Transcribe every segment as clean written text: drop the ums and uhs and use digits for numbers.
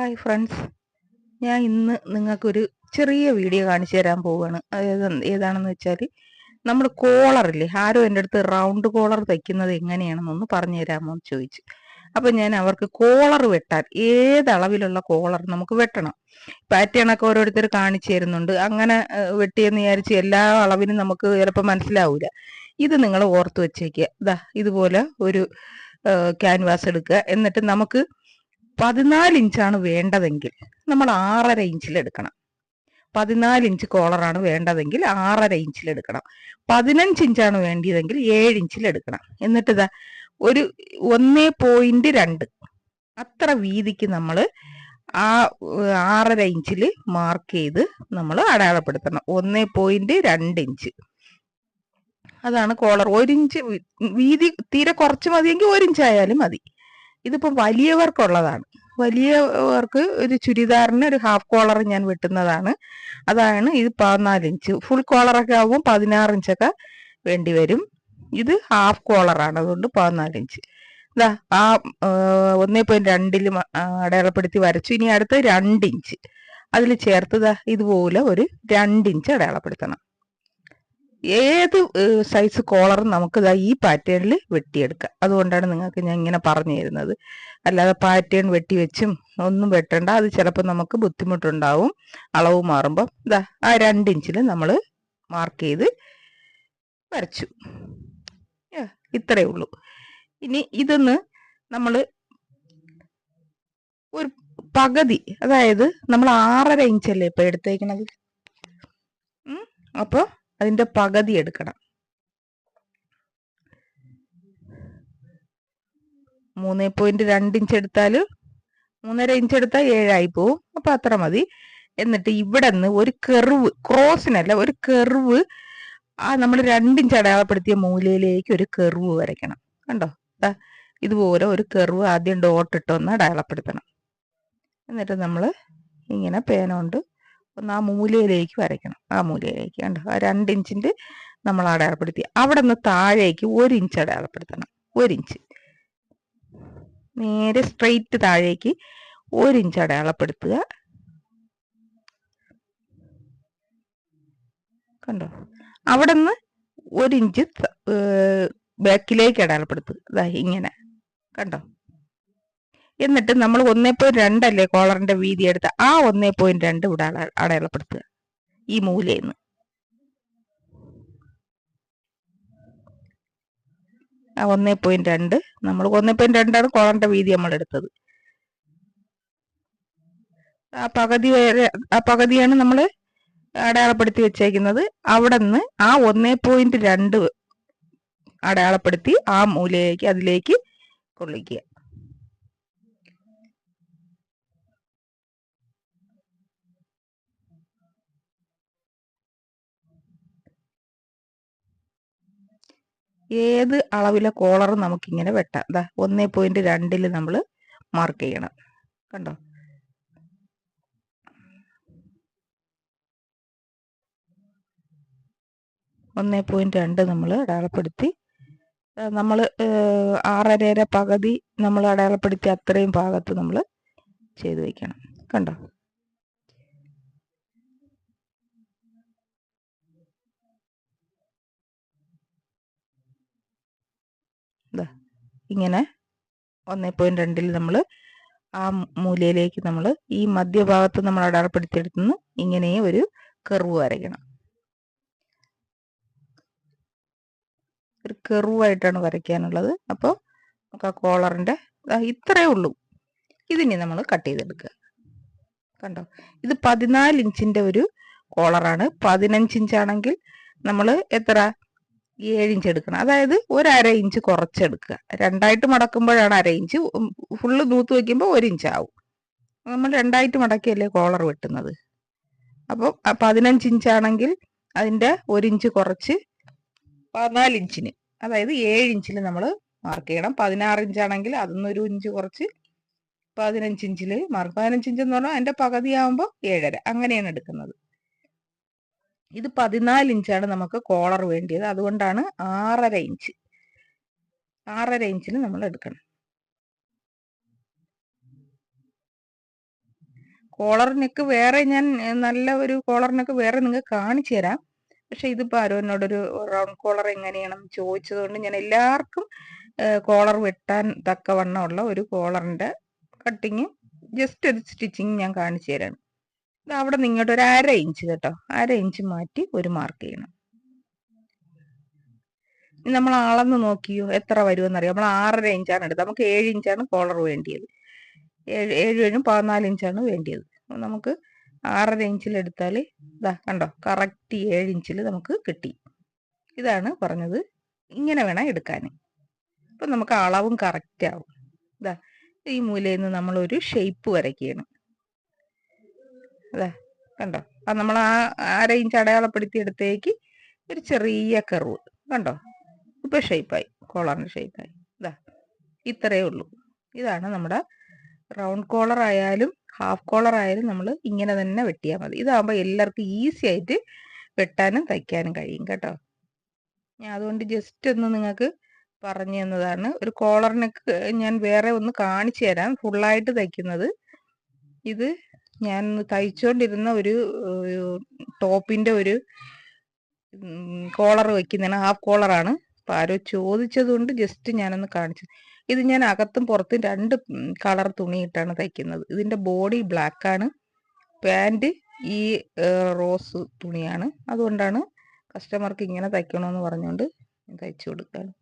Hi friends, ഞാൻ ഇന്ന് നിങ്ങൾക്കൊരു ചെറിയ വീഡിയോ കാണിച്ചു തരാൻ പോവുകയാണ്. ഏതാണെന്ന് വെച്ചാൽ നമ്മൾ കോളറില്ലേ, ആരോ എൻ്റെ അടുത്ത് റൗണ്ട് കോളർ തയ്ക്കുന്നത് എങ്ങനെയാണെന്നൊന്ന് പറഞ്ഞു തരാമോ എന്ന് ചോദിച്ചു. അപ്പം ഞാൻ അവർക്ക് കോളർ വെട്ടാൻ ഏതളവിലുള്ള കോളർ നമുക്ക് വെട്ടണം, പാറ്റേണൊക്കെ ഓരോരുത്തർ കാണിച്ചു തരുന്നുണ്ട്. അങ്ങനെ വെട്ടിയെന്ന് വിചാരിച്ച് എല്ലാ അളവിനും നമുക്ക് ചിലപ്പോൾ മനസ്സിലാവില്ല. ഇത് നിങ്ങൾ ഓർത്ത് വെച്ചേക്കുക. ഇതുപോലെ ഒരു ക്യാൻവാസ് എടുക്കുക. എന്നിട്ട് നമുക്ക് 14 ഇഞ്ചാണ് വേണ്ടതെങ്കിൽ നമ്മൾ 6.5 ഇഞ്ചിൽ എടുക്കണം. 14 ഇഞ്ച് കോളറാണ് വേണ്ടതെങ്കിൽ 6.5 ഇഞ്ചിൽ എടുക്കണം. 15 ഇഞ്ചാണ് വേണ്ടിയതെങ്കിൽ 7 ഇഞ്ചിൽ എടുക്കണം. എന്നിട്ട് ഒരു 1.2 അത്ര വീതിക്ക് നമ്മൾ ആ 6.5 ഇഞ്ചിൽ മാർക്ക് ചെയ്ത് നമ്മൾ അടയാളപ്പെടുത്തണം. 1.2 ഇഞ്ച് അതാണ് കോളർ. 1 ഇഞ്ച് വീതി തീരെ കുറച്ച് മതിയെങ്കിൽ 1 ഇഞ്ച് ആയാലും മതി. ഇതിപ്പോൾ വലിയവർക്കുള്ളതാണ്. വലിയവർക്ക് ഒരു ചുരിദാറിന് ഒരു ഹാഫ് കോളർ ഞാൻ വെട്ടുന്നതാണ്. അതാണ് ഇത് 14 ഇഞ്ച്. ഫുൾ കോളറൊക്കെ ആകുമ്പോൾ 16 ഇഞ്ചൊക്കെ വേണ്ടി വരും. ഇത് ഹാഫ് കോളറാണ്, അതുകൊണ്ട് 14 ഇഞ്ച്. ആ 1.2 അടയാളപ്പെടുത്തി വരച്ചു. ഇനി അടുത്ത് 2 ഇഞ്ച് അതിൽ ചേർത്ത് ഇതുപോലെ ഒരു 2 ഇഞ്ച് അടയാളപ്പെടുത്തണം. ഏത് സൈസ് കോളറും നമുക്ക് ഈ പാറ്റേണിൽ വെട്ടിയെടുക്കാം. അതുകൊണ്ടാണ് നിങ്ങൾക്ക് ഞാൻ ഇങ്ങനെ പറഞ്ഞു തരുന്നത്. അല്ലാതെ പാറ്റേൺ വെട്ടി വെച്ചും ഒന്നും വെട്ടണ്ട. അത് ചിലപ്പോൾ നമുക്ക് ബുദ്ധിമുട്ടുണ്ടാവും അളവ് മാറുമ്പോൾ. ആ 2 ഇഞ്ചിൽ നമ്മൾ മാർക്ക് ചെയ്ത് വരച്ചു. ഇത്രയേ ഉള്ളൂ. ഇനി ഇതൊന്ന് നമ്മൾ ഒരു പകുതി, അതായത് നമ്മൾ 6.5 ഇഞ്ചല്ലേ ഇപ്പൊ എടുത്തേക്കണത്, അപ്പോൾ അതിന്റെ പകുതി എടുക്കണം. 3.2 ഇഞ്ച് എടുത്താൽ 3.5 ഇഞ്ച് എടുത്താൽ 7 ആയി പോവും. അപ്പൊ അത്ര മതി. എന്നിട്ട് ഇവിടെ നിന്ന് ഒരു കെർവ്, ക്രോസിനല്ല, ഒരു കെർവ് നമ്മൾ 2 ഇഞ്ച് അടയാളപ്പെടുത്തിയ മൂലയിലേക്ക് ഒരു കെർവ് വരയ്ക്കണം. കണ്ടോ? ഇതുപോലെ ഒരു കെർവ് ആദ്യം ഡോട്ട് ഇട്ടൊന്ന് അടയാളപ്പെടുത്തണം. എന്നിട്ട് നമ്മൾ ഇങ്ങനെ പേന കൊണ്ട് ഒന്ന് ആ മൂലയിലേക്ക് വരയ്ക്കണം. ആ മൂലയിലേക്ക് കണ്ടോ? ആ 2 ഇഞ്ചിന്റെ നമ്മൾ അടയാളപ്പെടുത്തി അവിടെ നിന്ന് താഴേക്ക് 1 ഇഞ്ച് അടയാളപ്പെടുത്തണം. 1 ഇഞ്ച് നേരെ സ്ട്രെയിറ്റ് താഴേക്ക് 1 ഇഞ്ച് അടയാളപ്പെടുത്തുക. കണ്ടോ? അവിടെ നിന്ന് 1 ഇഞ്ച് ബാക്കിലേക്ക് അടയാളപ്പെടുത്തുക. ഇങ്ങനെ കണ്ടോ? എന്നിട്ട് നമ്മൾ 1.2 അല്ലേ കോളറിന്റെ വീതി എടുത്ത ആ 1.2 ഇവിടെ അടയാളപ്പെടുത്തുക. ഈ മൂലയിൽ നിന്ന് ആ 1.2 നമ്മൾ 1.2 ആണ് കോളറിന്റെ വീതി നമ്മൾ എടുത്തത്. ആ പകുതിയാണ് നമ്മൾ അടയാളപ്പെടുത്തി വെച്ചേക്കുന്നത്. അവിടെ നിന്ന് ആ 1.2 അടയാളപ്പെടുത്തി ആ മൂലയിലേക്ക് അതിലേക്ക് കൊള്ളിക്കുക. ഏത് അളവിലെ കോളറും നമുക്കിങ്ങനെ വെട്ടാം. 1.2 നമ്മൾ മാർക്ക് ചെയ്യണം. കണ്ടോ? .2 നമ്മൾ അടയാളപ്പെടുത്തി. നമ്മൾ 6.5 പകുതി നമ്മൾ അടയാളപ്പെടുത്തി അത്രയും ഭാഗത്ത് നമ്മൾ ചെയ്ത് വെക്കണം. കണ്ടോ? ഇങ്ങനെ 1.2 നമ്മൾ ആ മൂലയിലേക്ക് നമ്മൾ ഈ മധ്യഭാഗത്ത് നമ്മൾ അടയാളപ്പെടുത്തിയെടുത്തുനിന്ന് ഇങ്ങനെ ഒരു കർവ് വരയ്ക്കണം. ഒരു കർവായിട്ടാണ് വരയ്ക്കാനുള്ളത്. അപ്പോൾ നമുക്ക് ആ കോളറിന്റെ ഇത്രയേ ഉള്ളൂ. ഇതിനി നമ്മൾ കട്ട് ചെയ്തെടുക്കുക. കണ്ടോ? ഇത് 14 ഇഞ്ചിന്റെ ഒരു കോളറാണ്. 15 ഇഞ്ചാണെങ്കിൽ നമ്മൾ എത്ര 7 ഇഞ്ച് എടുക്കണം. അതായത് 1/2 ഇഞ്ച് കുറച്ചെടുക്കുക. രണ്ടായിട്ട് മടക്കുമ്പോഴാണ് 1/2 ഇഞ്ച്. ഫുള്ള് നൂത്ത് വയ്ക്കുമ്പോൾ 1 ഇഞ്ച് ആവും. നമ്മൾ രണ്ടായിട്ട് മടക്കിയല്ലേ കോളർ വെട്ടുന്നത്. അപ്പോൾ 15 ഇഞ്ചാണെങ്കിൽ അതിന്റെ 1 ഇഞ്ച് കുറച്ച് 14 ഇഞ്ചിന്, അതായത് 7 ഇഞ്ചിൽ നമ്മൾ മാർക്ക് ചെയ്യണം. 16 ഇഞ്ചാണെങ്കിൽ അതൊന്ന് 1 ഇഞ്ച് കുറച്ച് 15 ഇഞ്ചിൽ മാർക്ക്. 15 ഇഞ്ച് എന്ന് പറഞ്ഞാൽ അതിന്റെ പകുതിയാവുമ്പോൾ 7.5, അങ്ങനെയാണ് എടുക്കുന്നത്. ഇത് 14 ഇഞ്ചാണ് നമുക്ക് കോളർ വേണ്ടിയത്. അതുകൊണ്ടാണ് 6.5 ഇഞ്ച്. 6.5 ഇഞ്ചിന് നമ്മൾ എടുക്കണം. കോളർ നെക്ക് വേറെ ഞാൻ നല്ല ഒരു കോളർ നെക്ക് വേറെ നിങ്ങൾക്ക് കാണിച്ചു തരാം. പക്ഷെ ഇതിപ്പോൾ ആരോ എന്നോടൊരു റൗണ്ട് കോളർ എങ്ങനെയാണെന്ന് ചോദിച്ചതുകൊണ്ട് ഞാൻ എല്ലാവർക്കും കോളർ വെട്ടാൻ തക്കവണ്ണമുള്ള ഒരു കോളറിൻ്റെ കട്ടിങ് ജസ്റ്റ് ഒരു സ്റ്റിച്ചിങ് ഞാൻ കാണിച്ചു തരാണ്. ഇത് അവിടെ നിന്ന് ഇങ്ങോട്ട് ഒരു 1/2 ഇഞ്ച് കേട്ടോ, 1/2 ഇഞ്ച് മാറ്റി ഒരു മാർക്ക് ചെയ്യണം. നമ്മൾ അളന്ന് നോക്കിയോ എത്ര വരുമെന്നറിയാം. നമ്മൾ 6.5 ഇഞ്ചാണ് എടുത്തത്. നമുക്ക് 7 ഇഞ്ചാണ് കോളർ വേണ്ടിയത്. 7 14 ഇഞ്ചാണ് വേണ്ടിയത്. നമുക്ക് 6.5 ഇഞ്ചിൽ എടുത്താൽ ഇതാ കണ്ടോ, കറക്റ്റ് 7 ഇഞ്ചിൽ നമുക്ക് കിട്ടി. ഇതാണ് പറഞ്ഞത്, ഇങ്ങനെ വേണം എടുക്കാൻ. അപ്പം നമുക്ക് അളവും കറക്റ്റ് ആവും. ഇതാ ഈ മൂലയിൽ നിന്ന് നമ്മളൊരു ഷേപ്പ് വരയ്ക്കുകയാണ്. അതാ കണ്ടോ, അത് നമ്മൾ ആ 1/2 ഇഞ്ച് അടയാളപ്പെടുത്തി എടുത്തേക്ക് ഒരു ചെറിയ കർവ് കണ്ടോ, ഇപ്പം ഷേപ്പായി, കോളറിൻ്റെ ഷേപ്പായി. ഇതാ ഇത്രയേ ഉള്ളൂ. ഇതാണ് നമ്മുടെ റൗണ്ട് കോളർ ആയാലും ഹാഫ് കോളർ ആയാലും നമ്മൾ ഇങ്ങനെ തന്നെ വെട്ടിയാൽ മതി. ഇതാകുമ്പോൾ എല്ലാവർക്കും ഈസി ആയിട്ട് വെട്ടാനും തയ്ക്കാനും കഴിയും കേട്ടോ. ഞാൻ അതുകൊണ്ട് ജസ്റ്റ് ഒന്ന് നിങ്ങൾക്ക് പറഞ്ഞു തന്നതാണ്. ഒരു കോളറിനൊക്കെ ഞാൻ വേറെ ഒന്ന് കാണിച്ചു തരാം, ഫുള്ളായിട്ട് തയ്ക്കുന്നത്. ഇത് ഞാൻ തയ്ച്ചുകൊണ്ടിരുന്ന ഒരു ടോപ്പിൻ്റെ ഒരു കോളർ വയ്ക്കുന്നതാണ്, ഹാഫ് കോളറാണ്. അപ്പോൾ ആരോ ചോദിച്ചത് കൊണ്ട് ജസ്റ്റ് ഞാനൊന്ന് കാണിച്ചു. ഇത് ഞാൻ അകത്തും പുറത്തും 2 കളർ തുണിയിട്ടാണ് തയ്ക്കുന്നത്. ഇതിൻ്റെ ബോഡി ബ്ലാക്കാണ്, പാൻറ് ഈ റോസ് തുണിയാണ്. അതുകൊണ്ടാണ് കസ്റ്റമർക്ക് ഇങ്ങനെ തയ്ക്കണമെന്ന് പറഞ്ഞുകൊണ്ട് തയ്ച്ചു കൊടുക്കുകയാണ്.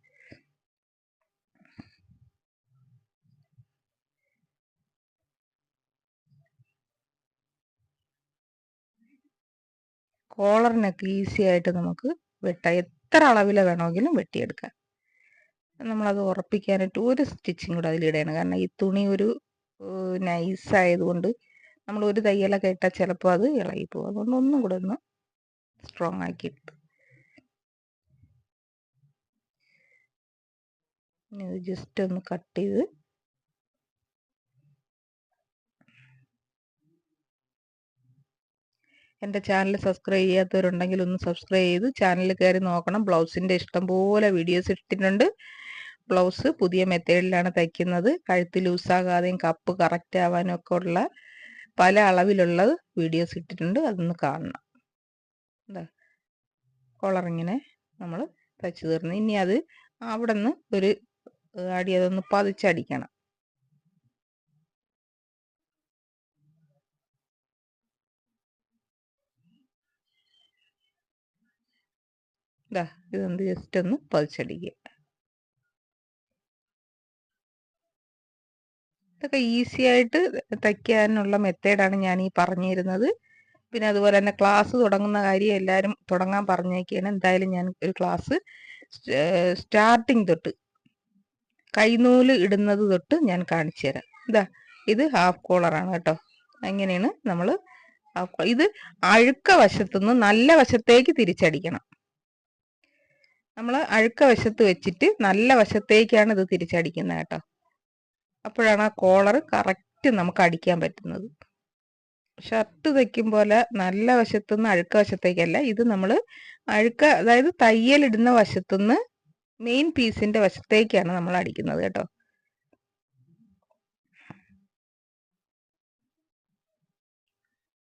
കോളറിനൊക്കെ ഈസി ആയിട്ട് നമുക്ക് വെട്ടാം, എത്ര അളവിൽ വേണമെങ്കിലും വെട്ടിയെടുക്കാം. നമ്മളത് ഉറപ്പിക്കാനായിട്ട് ഒരു സ്റ്റിച്ചിങ് കൂടെ അതിലിടണം. കാരണം ഈ തുണി ഒരു നൈസായതുകൊണ്ട് നമ്മൾ ഒരു തയ്യലൊക്കെ ഇട്ടാൽ ചിലപ്പോൾ അത് ഇളകിപ്പോകും. അതുകൊണ്ട് ഒന്നും കൂടെ ഒന്ന് സ്ട്രോങ് ആക്കിയിട്ട് ഇത് ജസ്റ്റ് ഒന്ന് കട്ട് ചെയ്ത് എൻ്റെ ചാനൽ സബ്സ്ക്രൈബ് ചെയ്യാത്തവരുണ്ടെങ്കിൽ ഒന്ന് സബ്സ്ക്രൈബ് ചെയ്ത് ചാനലിൽ കയറി നോക്കണം. ബ്ലൗസിൻ്റെ ഇഷ്ടംപോലെ വീഡിയോസ് ഇട്ടിട്ടുണ്ട്. ബ്ലൗസ് പുതിയ മെത്തേഡിലാണ് തയ്ക്കുന്നത്. കഴുത്ത് ലൂസാകാതെയും കപ്പ് കറക്റ്റ് ആവാനും ഒക്കെ ഉള്ള പല അളവിലുള്ള വീഡിയോസ് ഇട്ടിട്ടുണ്ട്, അതൊന്ന് കാണണം. എന്താ കോളറിങ്ങനെ നമ്മൾ തയ്ച്ചു തീർന്നു. ഇനി അത് അവിടെ നിന്ന് ഒരു അടി അതൊന്ന് പതിച്ചടിക്കണം. ഇതാ ഇതൊന്ന് ജസ്റ്റ് ഒന്ന് പതിച്ചടിക്കുക. ഇതൊക്കെ ഈസി ആയിട്ട് തയ്ക്കാനുള്ള മെത്തേഡാണ് ഞാൻ ഈ പറഞ്ഞിരുന്നത്. പിന്നെ അതുപോലെ തന്നെ ക്ലാസ് തുടങ്ങുന്ന കാര്യം എല്ലാവരും തുടങ്ങാൻ പറഞ്ഞേക്കാണ്. എന്തായാലും ഞാൻ ഒരു ക്ലാസ് സ്റ്റാർട്ടിങ് തൊട്ട് കൈനൂല് ഇടുന്നത് തൊട്ട് ഞാൻ കാണിച്ചു തരാം. ഇതാ ഇത് ഹാഫ് കോളറാണ് കേട്ടോ. അങ്ങനെയാണ് നമ്മൾ ഇത് അഴുക്ക വശത്തുനിന്ന് നല്ല വശത്തേക്ക് തിരിച്ചടിക്കണം. നമ്മൾ അഴുക്ക വശത്ത് വെച്ചിട്ട് നല്ല വശത്തേക്കാണ് ഇത് തിരിച്ചടിക്കുന്നത് കേട്ടോ. അപ്പോഴാണ് ആ കോളർ കറക്റ്റ് നമുക്ക് അടിക്കാൻ പറ്റുന്നത്. ഷർട്ട് തയ്ക്കും പോലെ നല്ല വശത്തുനിന്ന് അഴുക്ക വശത്തേക്കല്ല, ഇത് നമ്മൾ അതായത് തയ്യലിടുന്ന വശത്തുനിന്ന് മെയിൻ പീസിന്റെ വശത്തേക്കാണ് നമ്മൾ അടിക്കുന്നത് കേട്ടോ.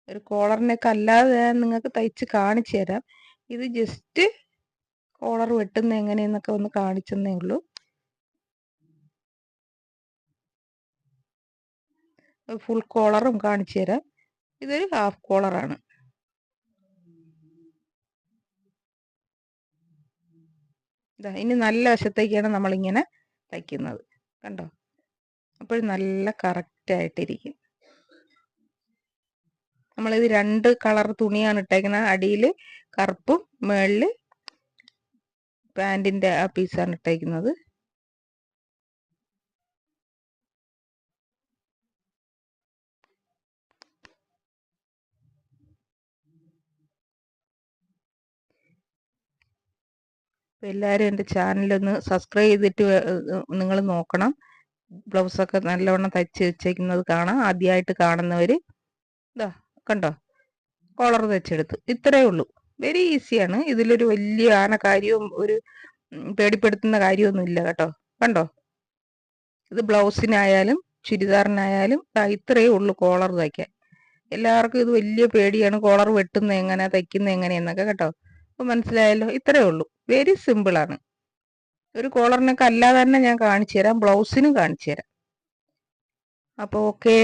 ഒരു കോളറിനൊക്കെ അല്ലാതെ നിങ്ങൾക്ക് തയ്ച്ച് കാണിച്ചു തരാം. ഇത് ജസ്റ്റ് കോളർ വെട്ടുന്ന എങ്ങനെയെന്നൊക്കെ ഒന്ന് കാണിച്ചെന്നേ ഉള്ളൂ. ഫുൾ കോളറും കാണിച്ചു തരാം. ഇതൊരു ഹാഫ് കോളറാണ്. ഇനി നല്ല വശത്തേക്കാണ് നമ്മളിങ്ങനെ തയ്ക്കുന്നത് കണ്ടോ. അപ്പോൾ നല്ല കറക്റ്റായിട്ടിരിക്കും. നമ്മളിത് 2 കളർ തുണിയാണ് ഇട്ടേക്കുന്നത്. അടിയിൽ കറുപ്പും മേളിൽ പാൻറ്റിൻ്റെ ആ പീസാണ് ഇട്ടേക്കുന്നത്. അപ്പോൾ എല്ലാവരും എൻ്റെ ചാനലൊന്ന് സബ്സ്ക്രൈബ് ചെയ്തിട്ട് നിങ്ങൾ നോക്കണം. ബ്ലൗസൊക്കെ നല്ലവണ്ണം തയ്ച്ച് വെച്ചേക്കുന്നത് കാണാം. ആദ്യമായിട്ട് കാണുന്നവർ ഇതാ കണ്ടോ, കോളർ തയ്ച്ചെടുത്തു. ഇത്രയേ ഉള്ളൂ, വെരി ഈസിയാണ്. ഇതിലൊരു വലിയ കാര്യവും ഒരു പേടിപ്പെടുത്തുന്ന കാര്യമൊന്നും ഇല്ല കേട്ടോ. കണ്ടോ, ഇത് ബ്ലൗസിനായാലും ചുരിദാറിനായാലും ഇത്രയേ ഉള്ളൂ കോളർ തയ്ക്കാൻ. എല്ലാവർക്കും ഇത് വലിയ പേടിയാണ്, കോളർ വെട്ടുന്നത് എങ്ങനെ, തയ്ക്കുന്നത് എങ്ങനെയെന്നൊക്കെ കേട്ടോ. അപ്പോൾ മനസ്സിലായല്ലോ, ഇത്രേ ഉള്ളൂ, വെരി സിമ്പിളാണ്. ഒരു കോളറിനൊക്കെ അല്ലാതെ തന്നെ ഞാൻ കാണിച്ചു തരാം, ബ്ലൗസിനും കാണിച്ചു തരാം. അപ്പോൾ ഓക്കെ.